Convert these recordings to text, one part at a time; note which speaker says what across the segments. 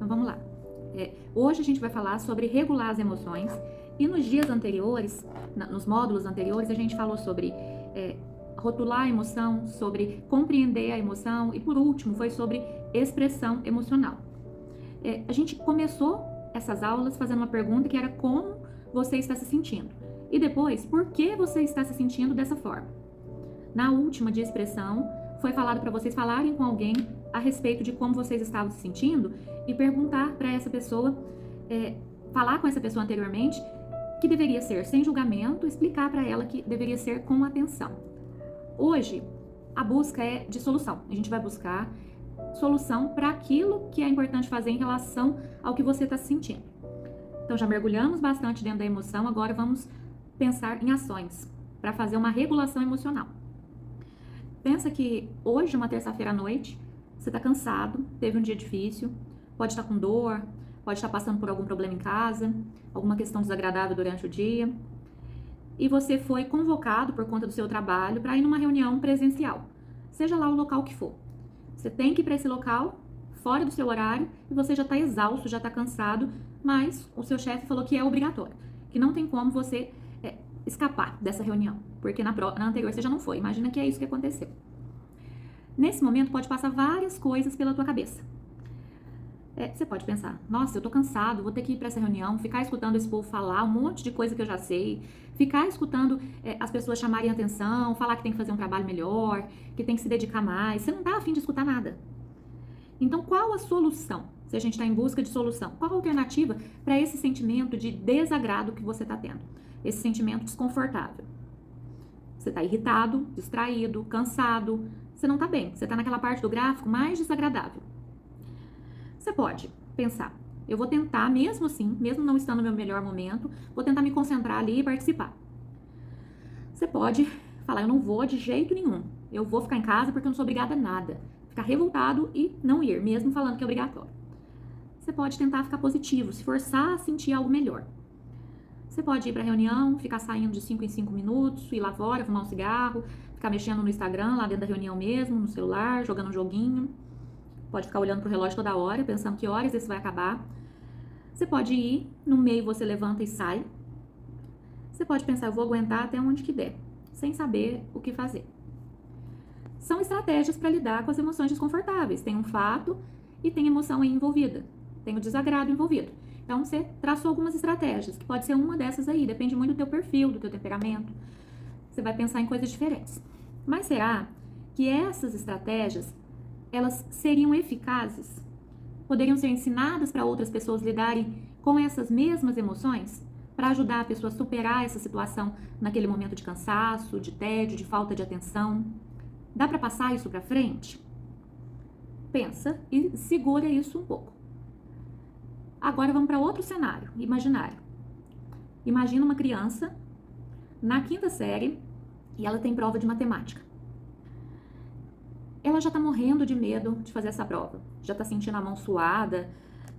Speaker 1: Então vamos lá. Hoje a gente vai falar sobre regular as emoções e nos dias anteriores, nos módulos anteriores, a gente falou sobre rotular a emoção, sobre compreender a emoção e por último foi sobre expressão emocional. A gente começou essas aulas fazendo uma pergunta que era como você está se sentindo e depois por que você está se sentindo dessa forma. Na última de expressão foi falado para vocês falarem com alguém a respeito de como vocês estavam se sentindo e perguntar para essa pessoa, falar com essa pessoa anteriormente que deveria ser sem julgamento, explicar para ela que deveria ser com atenção. Hoje, a busca é de solução. A gente vai buscar solução para aquilo que é importante fazer em relação ao que você está se sentindo. Então, já mergulhamos bastante dentro da emoção, agora vamos pensar em ações para fazer uma regulação emocional. Pensa que hoje, uma terça-feira à noite, você está cansado, teve um dia difícil, pode estar com dor, pode estar passando por algum problema em casa, alguma questão desagradável durante o dia, e você foi convocado por conta do seu trabalho para ir numa reunião presencial, seja lá o local que for. Você tem que ir para esse local, fora do seu horário, e você já está exausto, já está cansado, mas o seu chefe falou que é obrigatório, que não tem como você escapar dessa reunião, porque na anterior você já não foi. Imagina que é isso que aconteceu. Nesse momento pode passar várias coisas pela tua cabeça. Você pode pensar, nossa, eu tô cansado, vou ter que ir para essa reunião, ficar escutando esse povo falar um monte de coisa que eu já sei, ficar escutando as pessoas chamarem atenção, falar que tem que fazer um trabalho melhor, que tem que se dedicar mais. Você não tá afim de escutar nada. Então, qual a solução? Se a gente está em busca de solução, qual a alternativa para esse sentimento de desagrado que você está tendo? Esse sentimento desconfortável. Você está irritado, distraído, cansado, você não está bem, você está naquela parte do gráfico mais desagradável. Você pode pensar, eu vou tentar mesmo assim, mesmo não estando no meu melhor momento, vou tentar me concentrar ali e participar. Você pode falar, eu não vou de jeito nenhum, eu vou ficar em casa porque eu não sou obrigada a nada. Ficar revoltado e não ir, mesmo falando que é obrigatório. Você pode tentar ficar positivo, se forçar a sentir algo melhor. Você pode ir para a reunião, ficar saindo de 5 em 5 minutos, ir lá fora, fumar um cigarro, ficar mexendo no Instagram, lá dentro da reunião mesmo, no celular, jogando um joguinho. Pode ficar olhando pro relógio toda hora, pensando que horas esse vai acabar. Você pode ir, no meio você levanta e sai. Você pode pensar, eu vou aguentar até onde que der, sem saber o que fazer. São estratégias para lidar com as emoções desconfortáveis. Tem um fato e tem emoção aí envolvida. Tem o desagrado envolvido. Então, você traçou algumas estratégias, que pode ser uma dessas aí, depende muito do teu perfil, do teu temperamento. Você vai pensar em coisas diferentes. Mas será que essas estratégias, elas seriam eficazes? Poderiam ser ensinadas para outras pessoas lidarem com essas mesmas emoções? Para ajudar a pessoa a superar essa situação naquele momento de cansaço, de tédio, de falta de atenção? Dá para passar isso para frente? Pensa e segura isso um pouco. Agora vamos para outro cenário imaginário. Imagina uma criança na 5ª série e ela tem prova de matemática. Ela já está morrendo de medo de fazer essa prova. Já está sentindo a mão suada,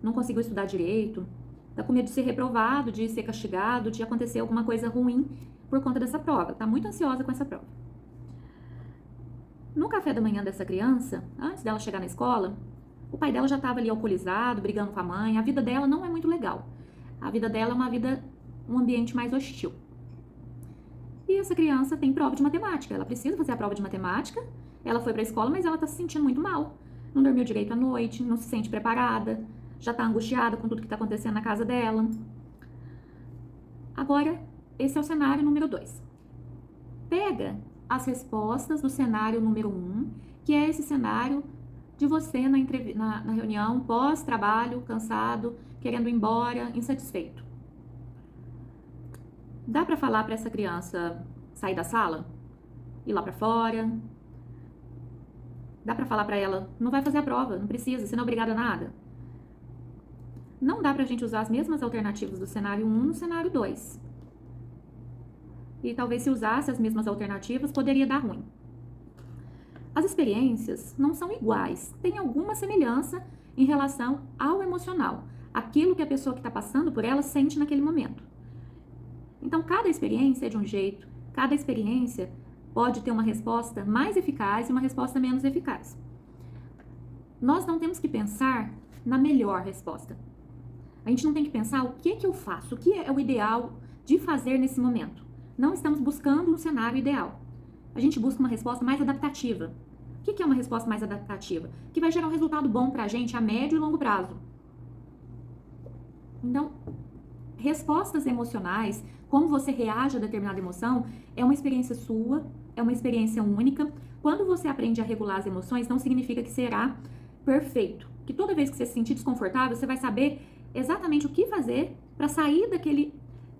Speaker 1: não conseguiu estudar direito, está com medo de ser reprovado, de ser castigado, de acontecer alguma coisa ruim por conta dessa prova. Está muito ansiosa com essa prova. No café da manhã dessa criança, antes dela chegar na escola, o pai dela já estava ali alcoolizado, brigando com a mãe. A vida dela não é muito legal. A vida dela é um ambiente mais hostil. E essa criança tem prova de matemática. Ela precisa fazer a prova de matemática. Ela foi para a escola, mas ela está se sentindo muito mal. Não dormiu direito à noite, não se sente preparada, já está angustiada com tudo que está acontecendo na casa dela. Agora, esse é o cenário número 2. Pega as respostas do cenário número 1, que é esse cenário de você na reunião, pós-trabalho, cansado, querendo ir embora, insatisfeito. Dá para falar para essa criança sair da sala? Ir lá para fora? Dá para falar para ela, não vai fazer a prova, não precisa, você não é obrigada a nada? Não dá pra gente usar as mesmas alternativas do cenário 1 no cenário 2. E talvez se usasse as mesmas alternativas, poderia dar ruim. As experiências não são iguais, tem alguma semelhança em relação ao emocional, aquilo que a pessoa que está passando por ela sente naquele momento. Então, cada experiência é de um jeito, cada experiência pode ter uma resposta mais eficaz e uma resposta menos eficaz. Nós não temos que pensar na melhor resposta. A gente não tem que pensar o que é que eu faço, o que é o ideal de fazer nesse momento. Não estamos buscando um cenário ideal. A gente busca uma resposta mais adaptativa. O que é uma resposta mais adaptativa? Que vai gerar um resultado bom pra gente a médio e longo prazo. Então, respostas emocionais, como você reage a determinada emoção, é uma experiência sua, é uma experiência única. Quando você aprende a regular as emoções, não significa que será perfeito. Que toda vez que você se sentir desconfortável, você vai saber exatamente o que fazer para sair daquele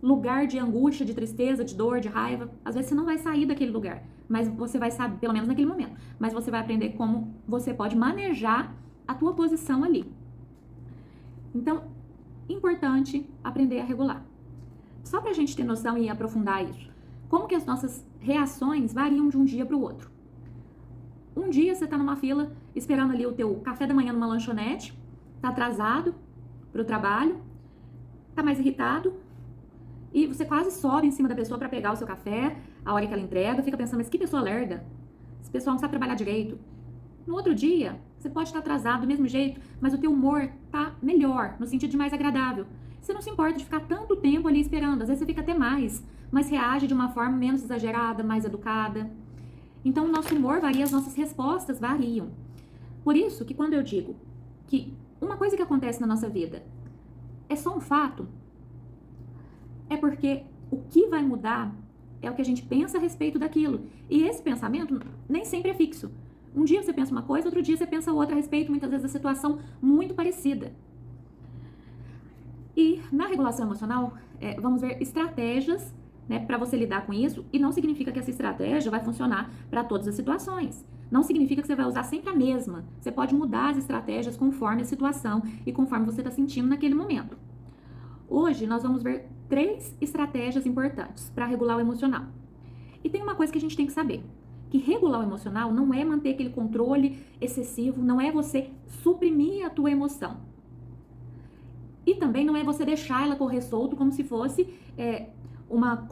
Speaker 1: lugar de angústia, de tristeza, de dor, de raiva. Às vezes você não vai sair daquele lugar, mas você vai saber, pelo menos naquele momento, mas você vai aprender como você pode manejar a tua posição ali. Então, importante aprender a regular. Só pra gente ter noção e aprofundar isso. Como que as nossas reações variam de um dia para o outro? Um dia você tá numa fila esperando ali o teu café da manhã numa lanchonete, tá atrasado pro trabalho, tá mais irritado, e você quase sobe em cima da pessoa para pegar o seu café, a hora que ela entrega, fica pensando, mas que pessoa lerda, esse pessoal não sabe trabalhar direito. No outro dia, você pode estar atrasado do mesmo jeito, mas o teu humor tá melhor, no sentido de mais agradável. Você não se importa de ficar tanto tempo ali esperando, às vezes você fica até mais, mas reage de uma forma menos exagerada, mais educada. Então, o nosso humor varia, as nossas respostas variam. Por isso que quando eu digo que uma coisa que acontece na nossa vida é só um fato, é porque o que vai mudar é o que a gente pensa a respeito daquilo. E esse pensamento nem sempre é fixo. Um dia você pensa uma coisa, outro dia você pensa outra a respeito, muitas vezes, da situação muito parecida. E na regulação emocional, vamos ver estratégias, né, para você lidar com isso, e não significa que essa estratégia vai funcionar para todas as situações. Não significa que você vai usar sempre a mesma. Você pode mudar as estratégias conforme a situação e conforme você está sentindo naquele momento. Hoje nós vamos ver 3 estratégias importantes para regular o emocional. E tem uma coisa que a gente tem que saber, que regular o emocional não é manter aquele controle excessivo, não é você suprimir a tua emoção. E também não é você deixar ela correr solto como se fosse uma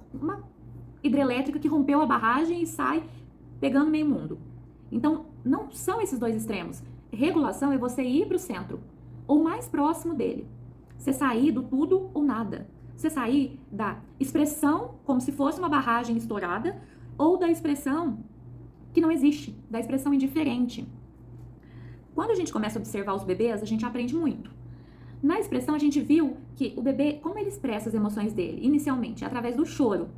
Speaker 1: hidrelétrica que rompeu a barragem e sai pegando meio mundo. Então, não são esses 2 extremos. Regulação é você ir para o centro, ou mais próximo dele. Você sair do tudo ou nada. Você sair da expressão como se fosse uma barragem estourada, ou da expressão que não existe, da expressão indiferente. Quando a gente começa a observar os bebês, a gente aprende muito. Na expressão, a gente viu que o bebê, como ele expressa as emoções dele, inicialmente, através do choro.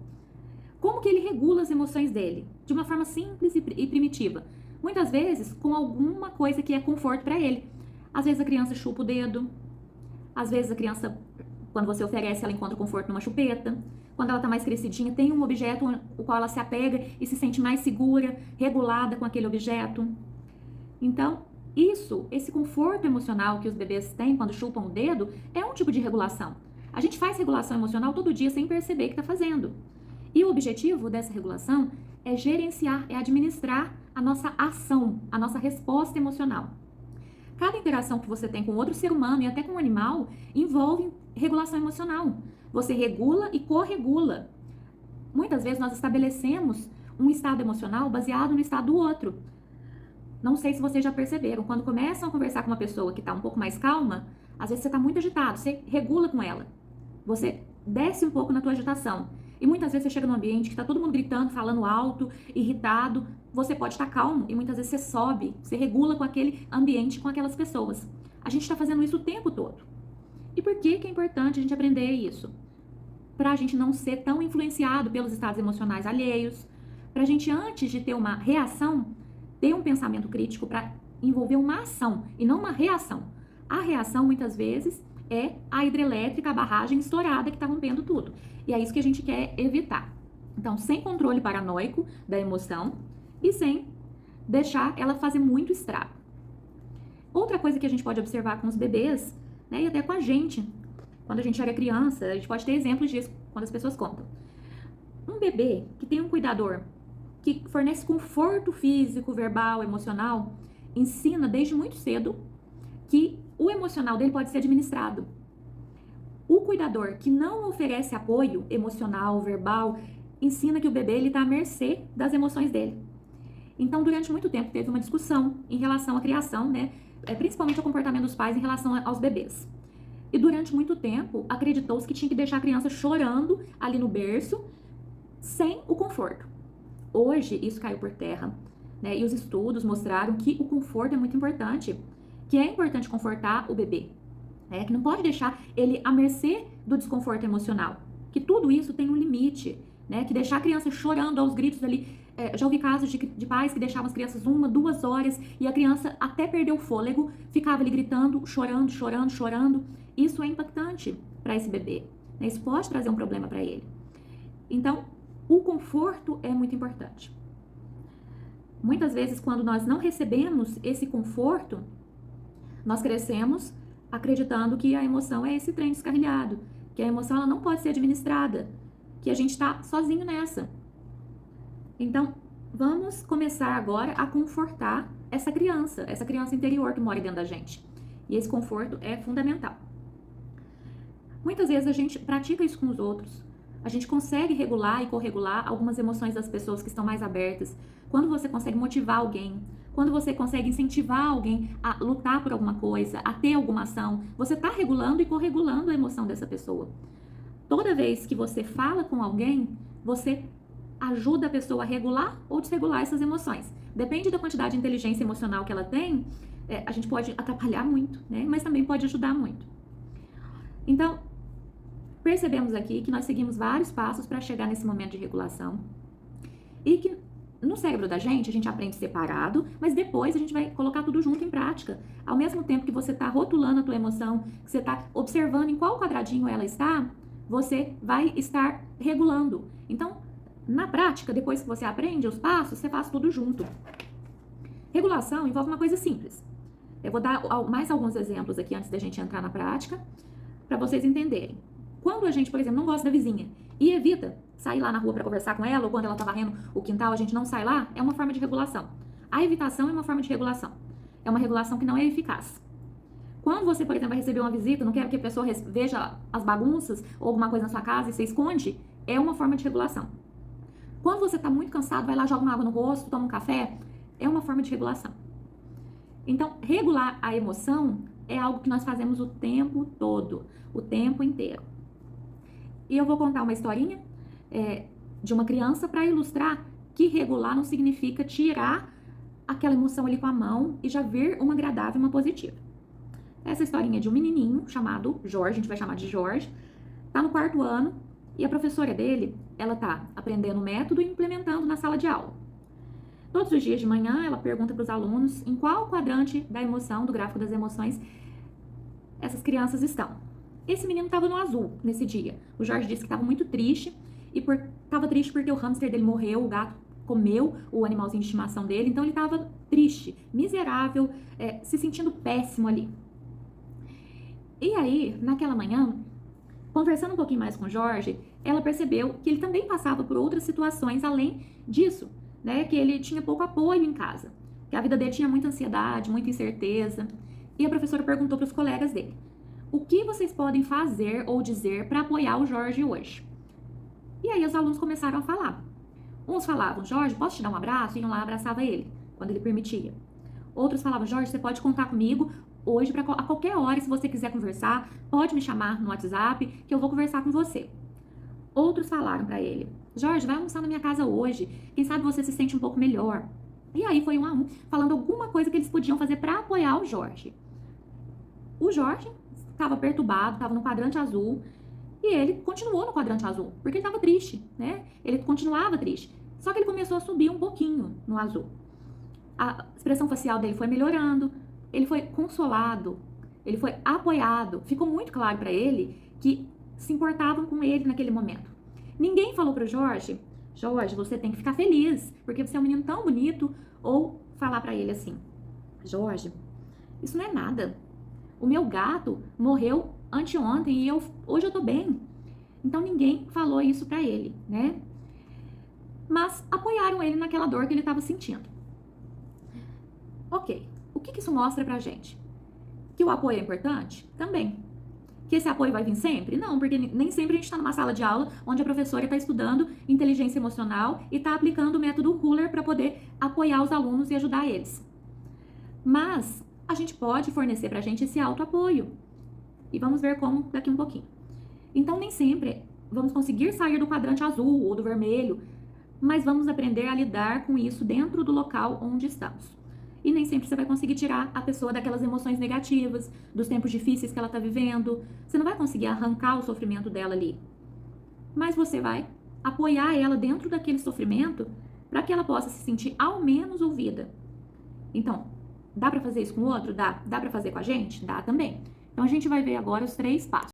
Speaker 1: Como que ele regula as emoções dele? De uma forma simples e primitiva. Muitas vezes, com alguma coisa que é conforto para ele. Às vezes a criança chupa o dedo. Às vezes a criança, quando você oferece, ela encontra conforto numa chupeta. Quando ela está mais crescidinha, tem um objeto o qual ela se apega e se sente mais segura, regulada com aquele objeto. Então, esse conforto emocional que os bebês têm quando chupam o dedo, é um tipo de regulação. A gente faz regulação emocional todo dia sem perceber que está fazendo. E o objetivo dessa regulação é gerenciar, é administrar a nossa ação, a nossa resposta emocional. Cada interação que você tem com outro ser humano e até com um animal envolve regulação emocional. Você regula e corregula. Muitas vezes nós estabelecemos um estado emocional baseado no estado do outro. Não sei se vocês já perceberam, quando começam a conversar com uma pessoa que está um pouco mais calma, às vezes você está muito agitado, você regula com ela. Você desce um pouco na tua agitação. E muitas vezes você chega num ambiente que está todo mundo gritando, falando alto, irritado. Você pode estar calmo e muitas vezes você sobe, você regula com aquele ambiente, com aquelas pessoas. A gente está fazendo isso o tempo todo. E por que é importante a gente aprender isso? Para a gente não ser tão influenciado pelos estados emocionais alheios. Para a gente, antes de ter uma reação, ter um pensamento crítico para envolver uma ação e não uma reação. A reação, muitas vezes, é a hidrelétrica, a barragem estourada que está rompendo tudo. E é isso que a gente quer evitar. Então, sem controle paranoico da emoção e sem deixar ela fazer muito estrago. Outra coisa que a gente pode observar com os bebês, né, e até com a gente, quando a gente era criança, a gente pode ter exemplos disso quando as pessoas contam. Um bebê que tem um cuidador que fornece conforto físico, verbal, emocional, ensina desde muito cedo que o emocional dele pode ser administrado. O cuidador que não oferece apoio emocional, verbal, ensina que o bebê está à mercê das emoções dele. Então, durante muito tempo, teve uma discussão em relação à criação, né, principalmente o comportamento dos pais em relação aos bebês. E durante muito tempo, acreditou-se que tinha que deixar a criança chorando ali no berço, sem o conforto. Hoje, isso caiu por terra, né? E os estudos mostraram que o conforto é muito importante, que é importante confortar o bebê, né? Que não pode deixar ele à mercê do desconforto emocional, que tudo isso tem um limite, né? Que deixar a criança chorando aos gritos ali, já ouvi casos de pais que deixavam as crianças 1, 2 horas e a criança até perder o fôlego, ficava ali gritando, chorando, chorando, chorando. Isso é impactante para esse bebê, né? Isso pode trazer um problema para ele. Então, o conforto é muito importante. Muitas vezes, quando nós não recebemos esse conforto, nós crescemos acreditando que a emoção é esse trem descarrilhado, que a emoção ela não pode ser administrada, que a gente está sozinho nessa. Então, vamos começar agora a confortar essa criança interior que mora dentro da gente. E esse conforto é fundamental. Muitas vezes a gente pratica isso com os outros. A gente consegue regular e corregular algumas emoções das pessoas que estão mais abertas. Quando você consegue motivar alguém, quando você consegue incentivar alguém a lutar por alguma coisa, a ter alguma ação, você está regulando e corregulando a emoção dessa pessoa. Toda vez que você fala com alguém, você ajuda a pessoa a regular ou desregular essas emoções. Depende da quantidade de inteligência emocional que ela tem, a gente pode atrapalhar muito, né? Mas também pode ajudar muito. Então, percebemos aqui que nós seguimos vários passos para chegar nesse momento de regulação e que no cérebro da gente, a gente aprende separado, mas depois a gente vai colocar tudo junto em prática. Ao mesmo tempo que você está rotulando a tua emoção, que você está observando em qual quadradinho ela está, você vai estar regulando. Então, na prática, depois que você aprende os passos, você faz tudo junto. Regulação envolve uma coisa simples. Eu vou dar mais alguns exemplos aqui antes da gente entrar na prática, para vocês entenderem. Quando a gente, por exemplo, não gosta da vizinha e evita sair lá na rua para conversar com ela, ou quando ela tá varrendo o quintal, a gente não sai lá, é uma forma de regulação. A evitação é uma forma de regulação. É uma regulação que não é eficaz. Quando você, por exemplo, vai receber uma visita, não quer que a pessoa veja as bagunças ou alguma coisa na sua casa e você esconde, é uma forma de regulação. Quando você tá muito cansado, vai lá, joga uma água no rosto, toma um café, é uma forma de regulação. Então, regular a emoção é algo que nós fazemos o tempo todo, o tempo inteiro. E eu vou contar uma historinha de uma criança para ilustrar que regular não significa tirar aquela emoção ali com a mão e já vir uma agradável e uma positiva. Essa historinha é de um menininho chamado Jorge, a gente vai chamar de Jorge, tá no 4º ano e a professora dele, ela tá aprendendo o método e implementando na sala de aula. Todos os dias de manhã, ela pergunta para os alunos em qual quadrante da emoção, do gráfico das emoções, essas crianças estão. Esse menino estava no azul nesse dia. O Jorge disse que estava muito triste e estava triste porque o hamster dele morreu, o gato comeu o animalzinho de estimação dele, então ele estava triste, miserável, se sentindo péssimo ali. E aí, naquela manhã, conversando um pouquinho mais com o Jorge, ela percebeu que ele também passava por outras situações além disso, né? Que ele tinha pouco apoio em casa, que a vida dele tinha muita ansiedade, muita incerteza. E a professora perguntou para os colegas dele: o que vocês podem fazer ou dizer para apoiar o Jorge hoje? E aí os alunos começaram a falar. Uns falavam: Jorge, posso te dar um abraço? E iam lá, abraçava ele, quando ele permitia. Outros falavam: Jorge, você pode contar comigo hoje a qualquer hora, se você quiser conversar, pode me chamar no WhatsApp, que eu vou conversar com você. Outros falaram para ele: Jorge, vai almoçar na minha casa hoje, quem sabe você se sente um pouco melhor. E aí foi um a um, falando alguma coisa que eles podiam fazer para apoiar o Jorge. O Jorge estava perturbado, estava no quadrante azul, e ele continuou no quadrante azul, porque ele estava triste, né? Ele continuava triste, só que ele começou a subir um pouquinho no azul. A expressão facial dele foi melhorando, ele foi consolado, ele foi apoiado, ficou muito claro para ele que se importavam com ele naquele momento. Ninguém falou para o Jorge: Jorge, você tem que ficar feliz, porque você é um menino tão bonito, ou falar para ele assim: Jorge, isso não é nada. O meu gato morreu anteontem e hoje eu tô bem. Então ninguém falou isso pra ele, né? Mas apoiaram ele naquela dor que ele estava sentindo. Ok, o que isso mostra pra gente? Que o apoio é importante? Também. Que esse apoio vai vir sempre? Não, porque nem sempre a gente está numa sala de aula onde a professora está estudando inteligência emocional e está aplicando o método Huller para poder apoiar os alunos e ajudar eles. Mas a gente pode fornecer pra gente esse autoapoio. E vamos ver como daqui um pouquinho. Então, nem sempre vamos conseguir sair do quadrante azul ou do vermelho, mas vamos aprender a lidar com isso dentro do local onde estamos. E nem sempre você vai conseguir tirar a pessoa daquelas emoções negativas, dos tempos difíceis que ela está vivendo. Você não vai conseguir arrancar o sofrimento dela ali. Mas você vai apoiar ela dentro daquele sofrimento para que ela possa se sentir ao menos ouvida. Então, dá para fazer isso com o outro? Dá. Dá para fazer com a gente? Dá também. Então, a gente vai ver agora os 3 passos.